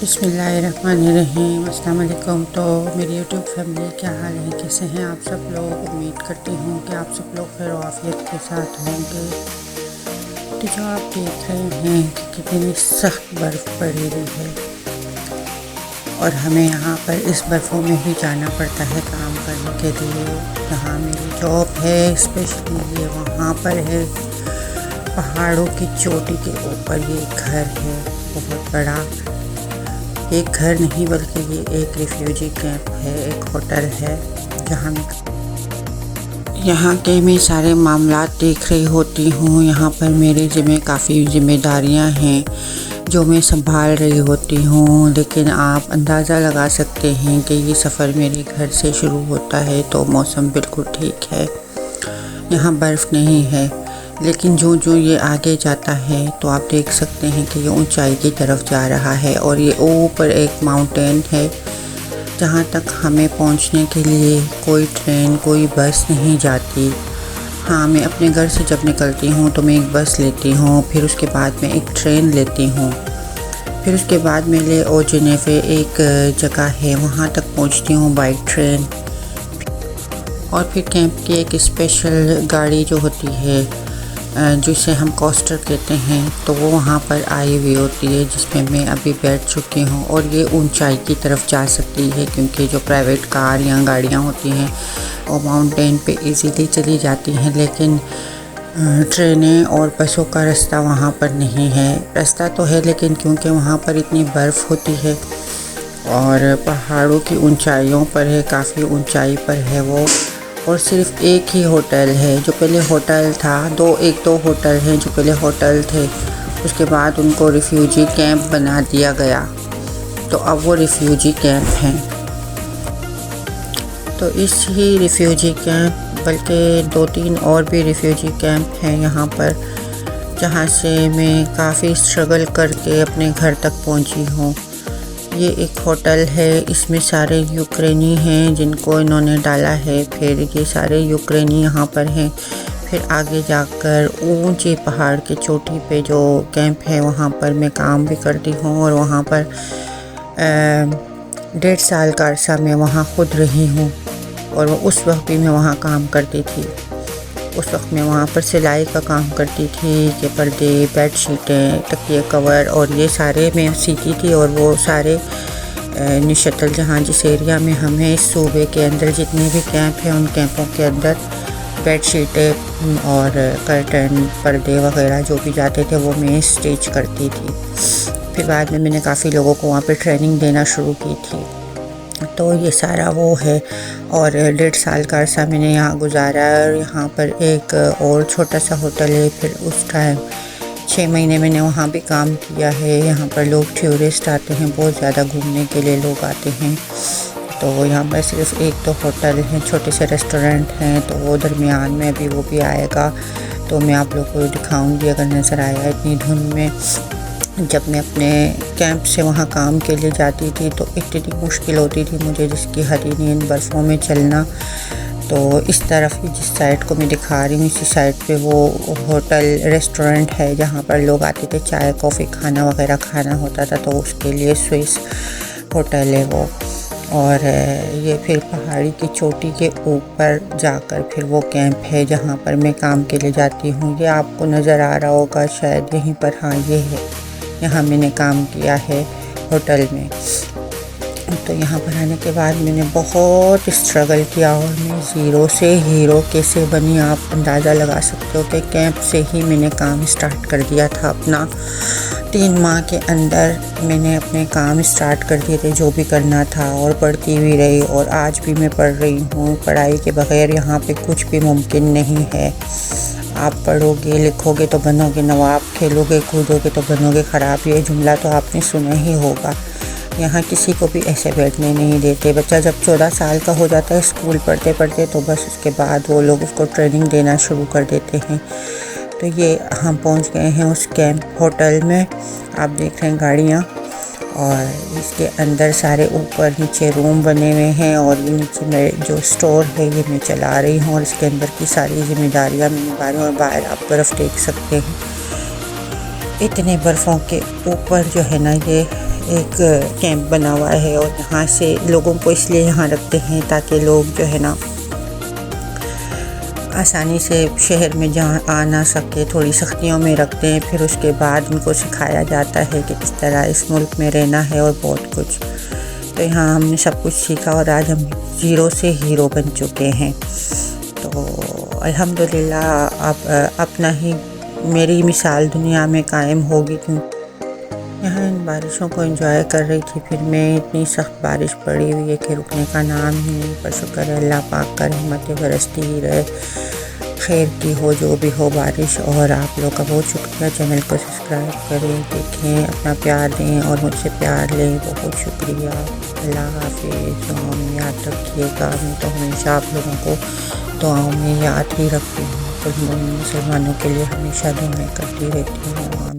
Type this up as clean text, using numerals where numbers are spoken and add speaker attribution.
Speaker 1: बिस्मिल्लाहिर्रहमानिर्रहीम। अस्सलाम वालेकुम। तो मेरी यूट्यूब फैमिली क्या हाल है, कैसे हैं आप सब लोग। उम्मीद करती हूँ कि आप सब लोग खैर आफियत के साथ होंगे। तो जो आप देख रहे हैं कि कितनी सख्त बर्फ़ पड़ी हुई है और हमें यहाँ पर इस बर्फ़ों में भी जाना पड़ता है काम करने के लिए। जहाँ मेरी जॉब है स्पेशली ये वहाँ पर है, पहाड़ों की चोटी के ऊपर ये घर है बहुत बड़ा। एक घर नहीं बल्कि ये एक रिफ्यूजी कैंप है, एक होटल है जहाँ मैं यहाँ के मैं सारे मामलात देख रही होती हूँ। यहाँ पर मेरे ज़िम्मे काफ़ी ज़िम्मेदारियाँ हैं जो मैं संभाल रही होती हूँ। लेकिन आप अंदाज़ा लगा सकते हैं कि ये सफ़र मेरे घर से शुरू होता है तो मौसम बिल्कुल ठीक है, यहाँ बर्फ़ नहीं है। लेकिन जो ये आगे जाता है तो आप देख सकते हैं कि ये ऊंचाई की तरफ जा रहा है और ये ऊपर एक माउंटेन है जहाँ तक हमें पहुँचने के लिए कोई ट्रेन कोई बस नहीं जाती। हाँ, मैं अपने घर से जब निकलती हूँ तो मैं एक बस लेती हूँ, फिर उसके बाद मैं एक ट्रेन लेती हूँ, फिर उसके बाद मैं ले ओजनेफे एक जगह है वहाँ तक पहुँचती हूँ बाई ट्रेन। और फिर कैंप की एक स्पेशल गाड़ी जो होती है जिसे हम कोस्टर कहते हैं तो वो वहाँ पर आई हुई होती है जिसमें मैं अभी बैठ चुकी हूँ। और ये ऊंचाई की तरफ जा सकती है क्योंकि जो प्राइवेट कार या गाड़ियाँ होती हैं वो माउंटेन पे इजीली चली जाती हैं, लेकिन ट्रेनें और बसों का रास्ता वहाँ पर नहीं है। रास्ता तो है लेकिन क्योंकि वहाँ पर इतनी बर्फ़ होती है और पहाड़ों की ऊंचाइयों पर है, काफ़ी ऊंचाई पर है वो। और सिर्फ एक ही होटल है, जो पहले होटल था दो होटल हैं जो पहले होटल थे, उसके बाद उनको रिफ्यूजी कैंप बना दिया गया तो अब वो रिफ्यूजी कैंप हैं। तो इस ही रिफ्यूजी कैंप बल्कि 2-3 और भी रिफ्यूजी कैंप हैं यहाँ पर जहाँ से मैं काफ़ी स्ट्रगल करके अपने घर तक पहुँची हूँ। ये एक होटल है, इसमें सारे यूक्रेनी हैं जिनको इन्होंने डाला है। फिर ये सारे यूक्रेनी यहाँ पर हैं। फिर आगे जाकर ऊंचे पहाड़ की चोटी पे जो कैंप है वहाँ पर मैं काम भी करती हूँ और वहाँ पर 1.5 साल का अरसा मैं वहाँ खुद रही हूँ। और उस वक्त भी मैं वहाँ काम करती थी। उस वक्त मैं वहाँ पर सिलाई का काम करती थी कि पर्दे, बेडशीटें, तकिए कवर और ये सारे मैं सीती थी। और वो सारे निशतल जहाँ जिस एरिया में हमें इस सूबे के अंदर जितने भी कैंप हैं उन कैंपों के अंदर बेडशीटें और कर्टन, पर्दे वगैरह जो भी जाते थे वो मैं स्टिच करती थी। फिर बाद में मैंने काफ़ी लोगों को वहाँ पर ट्रेनिंग देना शुरू की थी। तो ये सारा वो है और 1.5 साल का अरसा मैंने यहाँ गुजारा। और यहाँ पर एक और छोटा सा होटल है, फिर उस टाइम 6 महीने मैंने वहाँ भी काम किया है। यहाँ पर लोग टूरिस्ट आते हैं, बहुत ज़्यादा घूमने के लिए लोग आते हैं। तो यहाँ पर सिर्फ 1-2 होटल हैं, छोटे से रेस्टोरेंट हैं, तो वो दरमियान में अभी वो भी आएगा तो मैं आप लोगों को दिखाऊँगी अगर नज़र आया इतनी धुंध में। जब मैं अपने कैंप से वहाँ काम के लिए जाती थी तो इतनी मुश्किल होती थी मुझे जिसकी हद ही नहीं, इन बर्फ़ों में चलना। तो इस तरफ ही जिस साइड को मैं दिखा रही हूँ इसी साइड पे वो होटल रेस्टोरेंट है जहाँ पर लोग आते थे चाय कॉफ़ी खाना वगैरह खाना होता था, तो उसके लिए स्विस होटल है वो। और ये फिर पहाड़ी की चोटी के ऊपर जाकर फिर वो कैंप है जहाँ पर मैं काम के लिए जाती हूँ। ये आपको नज़र आ रहा होगा शायद यहीं पर, हाँ ये है, यहाँ मैंने काम किया है होटल में। तो यहाँ पर आने के बाद मैंने बहुत स्ट्रगल किया और मैं ज़ीरो से हीरो कैसे बनी आप अंदाज़ा लगा सकते हो कि कैंप से ही मैंने काम स्टार्ट कर दिया था अपना। 3 माह के अंदर मैंने अपने काम स्टार्ट कर दिए थे जो भी करना था, और पढ़ती भी रही और आज भी मैं पढ़ रही हूँ। पढ़ाई के बगैर यहाँ पे कुछ भी मुमकिन नहीं है। आप पढ़ोगे लिखोगे तो बनोगे नवाब, खेलोगे कूदोगे तो बनोगे ख़राब। ये जुमला तो आपने सुना ही होगा। यहाँ किसी को भी ऐसे बैठने नहीं देते। बच्चा जब 14 साल का हो जाता है स्कूल पढ़ते पढ़ते तो बस उसके बाद वो लोग उसको ट्रेनिंग देना शुरू कर देते हैं। तो ये हम पहुँच गए हैं उस कैंप होटल में। आप देख रहे हैं गाड़ियाँ और इसके अंदर सारे ऊपर नीचे रूम बने हुए हैं और ये नीचे मेरे जो स्टोर है ये मैं चला रही हूँ और इसके अंदर की सारी जिम्मेदारियाँ मैं निभा रही हूँ। और बाहर आप बर्फ़ देख सकते हैं, इतने बर्फ़ों के ऊपर जो है ना ये एक कैंप बना हुआ है और यहाँ से लोगों को इसलिए यहाँ रखते हैं ताकि लोग जो है ना आसानी से शहर में जहाँ आ ना सके, थोड़ी सख्तियों में रखते हैं। फिर उसके बाद उनको सिखाया जाता है कि किस तरह इस मुल्क में रहना है और बहुत कुछ। तो यहाँ हमने सब कुछ सीखा और आज हम ज़ीरो से हीरो बन चुके हैं। तो अल्हम्दुलिल्लाह अब अपना ही मेरी मिसाल दुनिया में कायम होगी। क्यों यहाँ इन बारिशों को एंजॉय कर रही थी। फिर मैं इतनी सख्त बारिश पड़ी हुई है कि रुकने का नाम ही नहीं। पर शुक्र है अल्लाह पाक का रहमत बरसती ही रहे, खैर की हो जो भी हो बारिश। और आप लोग का बहुत शुक्रिया, चैनल को सब्सक्राइब करें, देखें, अपना प्यार दें और मुझसे प्यार लें, बहुत शुक्रिया। अल्लाह हाफिज़। दुआओं में याद रखिएगा। मैं तो हमेशा आप लोगों को दुआओं में याद ही रखती हूँ। तो मुसलमानों के लिए हमेशा दुआएं करती रहती हूँ।